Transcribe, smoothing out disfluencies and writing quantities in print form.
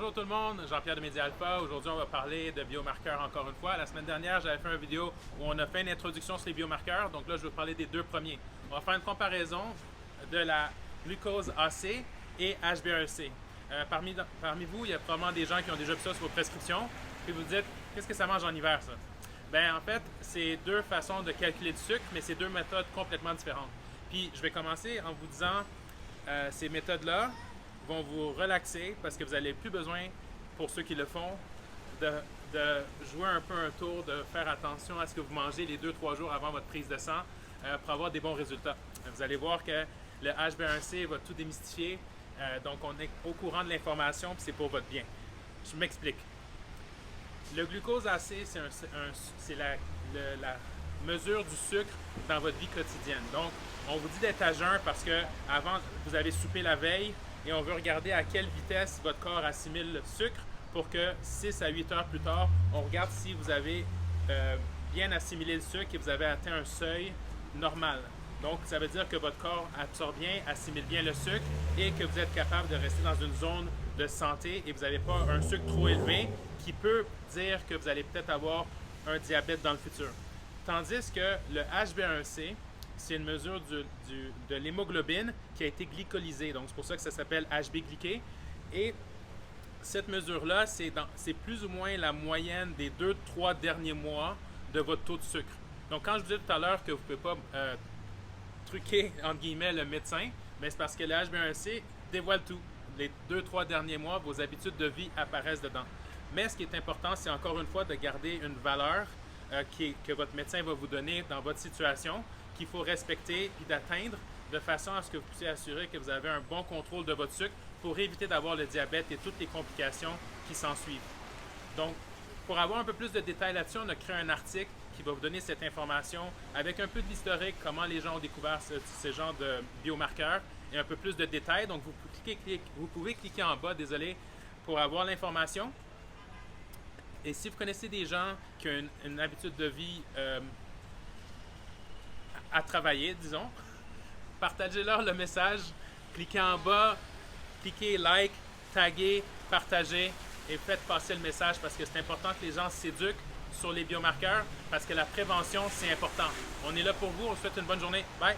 Bonjour tout le monde, Jean-Pierre de Média Alpha. Aujourd'hui, on va parler de biomarqueurs encore une fois. La semaine dernière, j'avais fait une vidéo où on a fait une introduction sur les biomarqueurs. Donc là, je vais parler des deux premiers. On va faire une comparaison de la glucose AC et HbA1c. Parmi vous, il y a probablement des gens qui ont déjà vu ça sur vos prescriptions. Puis vous dites, qu'est-ce que ça mange en hiver, ça? Ben, en fait, c'est deux façons de calculer le sucre, mais c'est deux méthodes complètement différentes. Puis je vais commencer en vous disant, ces méthodes-là vont vous relaxer parce que vous n'avez plus besoin, pour ceux qui le font, de jouer un peu un tour, de faire attention à ce que vous mangez les 2-3 jours avant votre prise de sang pour avoir des bons résultats. Vous allez voir que le HbA1c va tout démystifier, donc on est au courant de l'information puis c'est pour votre bien. Je m'explique. Le glucose AC, c'est la mesure du sucre dans votre vie quotidienne. Donc, on vous dit d'être à jeun parce que avant vous avez soupé la veille et on veut regarder à quelle vitesse votre corps assimile le sucre pour que 6 à 8 heures plus tard, on regarde si vous avez bien assimilé le sucre et vous avez atteint un seuil normal. Donc, ça veut dire que votre corps absorbe bien, assimile bien le sucre et que vous êtes capable de rester dans une zone de santé et vous n'avez pas un sucre trop élevé qui peut dire que vous allez peut-être avoir un diabète dans le futur. Tandis que le HbA1c, c'est une mesure de l'hémoglobine qui a été glycolysée. Donc, c'est pour ça que ça s'appelle HB-glyqué. Et cette mesure-là, c'est plus ou moins la moyenne des 2-3 derniers mois de votre taux de sucre. Donc, quand je vous disais tout à l'heure que vous ne pouvez pas truquer, entre guillemets, le médecin, mais c'est parce que le HbA1c dévoile tout. Les 2-3 derniers mois, vos habitudes de vie apparaissent dedans. Mais ce qui est important, c'est encore une fois de garder une valeur que votre médecin va vous donner dans votre situation, qu'il faut respecter et d'atteindre de façon à ce que vous puissiez assurer que vous avez un bon contrôle de votre sucre pour éviter d'avoir le diabète et toutes les complications qui s'en suivent. Donc, pour avoir un peu plus de détails là-dessus, on a créé un article qui va vous donner cette information avec un peu de l'historique, comment les gens ont découvert ce genre de biomarqueurs et un peu plus de détails. Donc, vous pouvez cliquer en bas, désolé, pour avoir l'information. Et si vous connaissez des gens qui ont une habitude de vie à travailler, disons, partagez-leur le message, cliquez en bas, cliquez like, taguez, partagez et faites passer le message parce que c'est important que les gens s'éduquent sur les biomarqueurs parce que la prévention, c'est important. On est là pour vous, on vous souhaite une bonne journée. Bye!